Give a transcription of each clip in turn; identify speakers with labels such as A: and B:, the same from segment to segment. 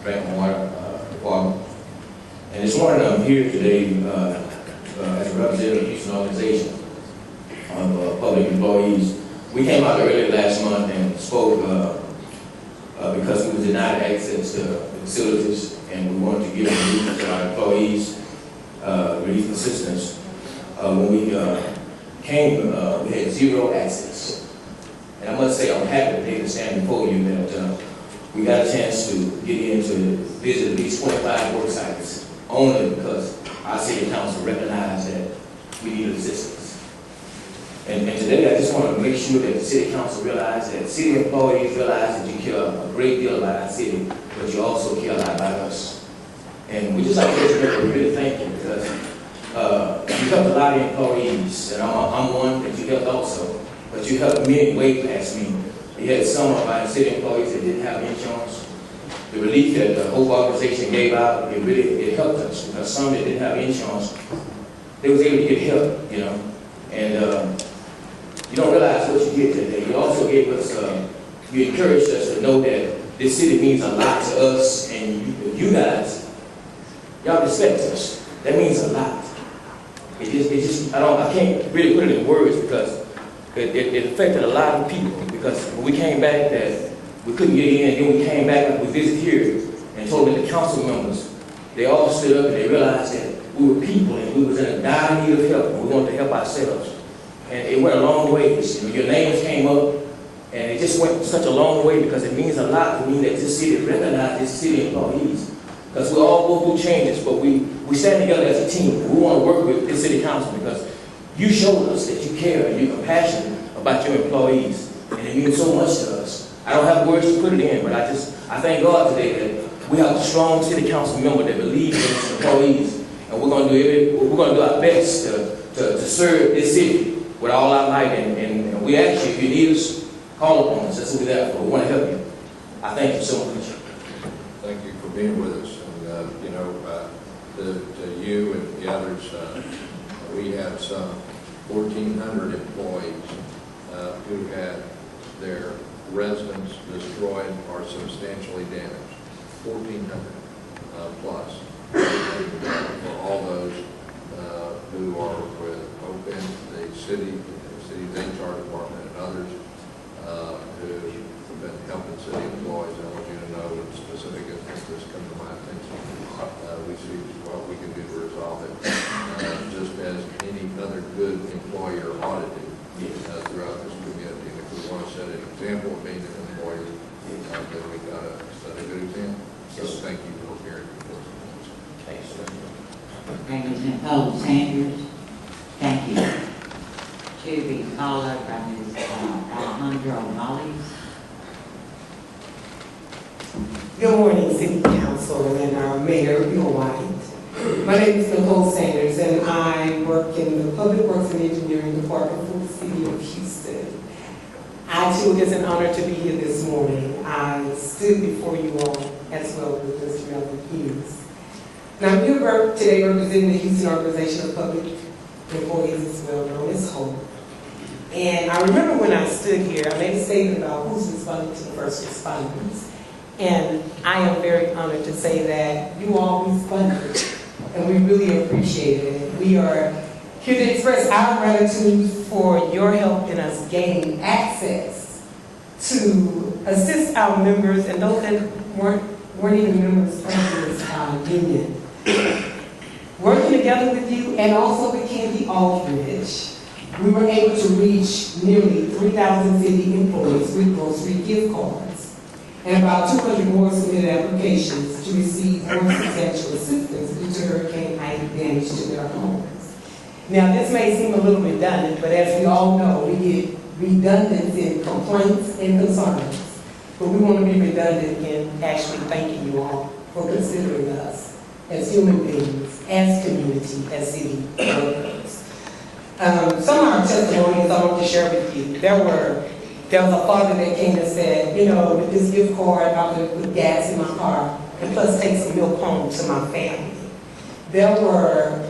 A: drinking water department. And this morning I'm here today as a representative of the Houston organization of public employees. We came out earlier last month and spoke because we were denied access to the facilities, and we wanted to give relief to our employees, relief assistance. When we came, we had zero access. And I must say I'm happy today to stand before you that we got a chance to get in to visit at least 25 work sites, only because our city council recognized that we needed assistance. And today I just want to make sure that the city council realize that city employees realize that you care a great deal about our city, but you also care a lot about us. And we just like to really thank you, because you helped a lot of employees, and I'm one that you helped also, but you helped many way past me. You had some of our city employees that didn't have insurance. The relief that the whole organization gave out, it helped us, because some that didn't have insurance, they was able to get help, you know. And you don't realize what you did today. You also gave us, you encouraged us to know that this city means a lot to us, and you guys, y'all respect us. That means a lot. It just, I can't really put it in words, because it affected a lot of people. Because when we came back, that we couldn't get in, then we came back and we visited here and told that the council members, they all stood up and they realized that we were people and we was in a dire need of help, and we wanted to help ourselves. And it went a long way. Your names came up, and it just went such a long way, because it means a lot to me that this city recognizes this city employees. Because we all go through changes, but we stand together as a team. We want to work with this city council because you showed us that you care and you're compassionate about your employees, and it means so much to us. I don't have words to put it in, but I thank God today that we have a strong city council member that believes in its employees, and we're going to do our best to serve this city with all our might. And we ask you, if you need us, call upon us. That's what we're there for. We want to help you. I thank you so much.
B: Thank you for being with us. And you know, to you and the others, we have some 1,400 employees who had their residence destroyed or substantially damaged. 1,400 plus. And for all those who are with OPEN, the city's HR department, and others who have been helping city employees, I want you to know that specific instances come to my attention. We see what we can do to resolve it, just as any other good employer ought to do throughout this community. And if we want to set an example of being an employer, then we've got to set a good example. So thank you for hearing before us.
A: Thanks, sir.
C: Thank you, Nicolle Sanders. Thank you. To be followed by Ms. Alejandra Valles.
D: Good morning, City Council and our Mayor, Bill White. My name is Nicolle Sanders, and I work in the Public Works and Engineering Department for the City of Houston. I too, it is an honor to be here this morning. I stood before you all as well with Mr. Melving Hughes. Now, I'm here today representing the Houston Organization of Public Employees, as well known as HOPE. And I remember when I stood here, I made a statement about who's responding to the first responders. And I am very honored to say that you all responded, and we really appreciate it. We are here to express our gratitude for your help in us gaining access to assist our members and those that weren't even members of this union. Working together with you and also with Candy Aldridge, we were able to reach nearly 3,000 city employees with grocery gift cards, and about 200 more submitted applications to receive more substantial assistance due to Hurricane Ida damage to their homes. Now, this may seem a little redundant, but as we all know, we get redundant in complaints and concerns, but we want to be redundant in actually thanking you all for considering us as human beings, as community, as city workers. Some of our testimonies I want to share with you. There was a father that came and said, you know, with this gift card, I'm going to put gas in my car and plus take some milk home to my family. There were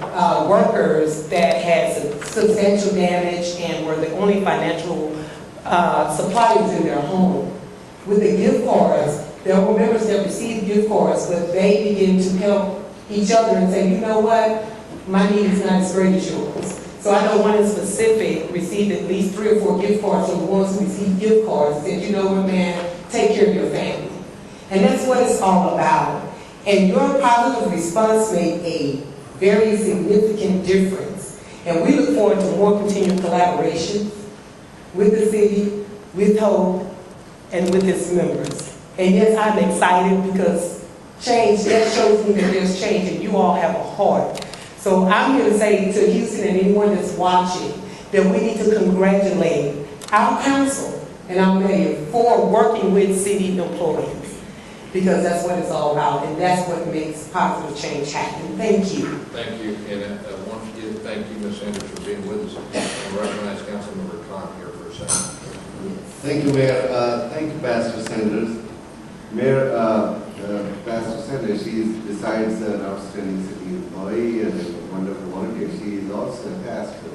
D: workers that had substantial damage and were the only financial suppliers in their home. With the gift cards, there were members that received gift cards, but they began to help each other and say, you know what, my need is not as great as yours. So I know one in specific received at least 3 or 4 gift cards, so the ones who received gift cards said, you know what, man, take care of your family. And that's what it's all about. And your positive response made a very significant difference. And we look forward to more continued collaboration with the city, with Hope, and with its members. And yes, I'm excited because change, that shows me that there's change and you all have a heart. So I'm here to say to Houston and anyone that's watching that we need to congratulate our council and our mayor for working with city employees. Because that's what it's all about, and that's what makes positive change happen. Thank you.
B: Thank you, and once again, thank you, Ms. Sanders, for being with us. And recognize Councilmember Khan here for a second.
E: Thank you, Mayor. Thank you, Pastor Sanders. Mayor, Pastor Sanders, she is, besides an outstanding city employee and a wonderful volunteer, she is also a pastor.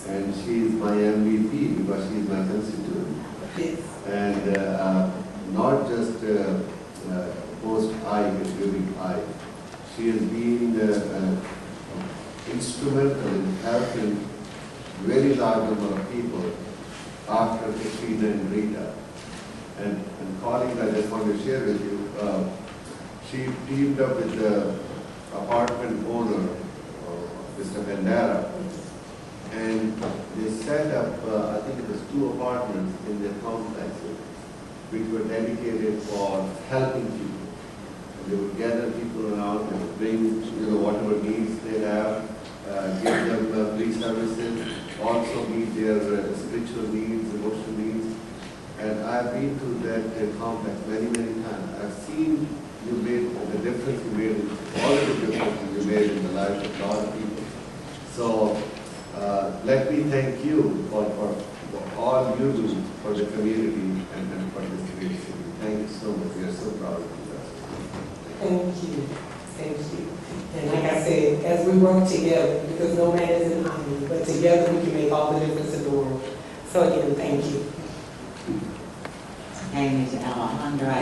E: And she is my MVP because she is my constituent.
D: Yes.
E: And not just post-I, but during I. She has been instrumental in helping very large number of people after Katrina and Rita. And colleagues, I just want to share with you, she teamed up with the apartment owner, Mr. Bandera, and they set up, I think it was 2 apartments in their complexes, which were dedicated for helping people. And they would gather people around and bring, whatever needs they have, give them free services, also meet their spiritual needs, emotional needs. And I've been to that complex many, many times. I've seen you made the difference you made, all of the difference you made in the lives of a lot of people. So let me thank you for all you do for the community and for this great city. Thank you so much. We are so proud of you.
D: Thank you. Thank you. And like I said, as we work together, because no man is an island, but together we can make all the difference in the world. So again, thank you.
C: Name is Alejandra.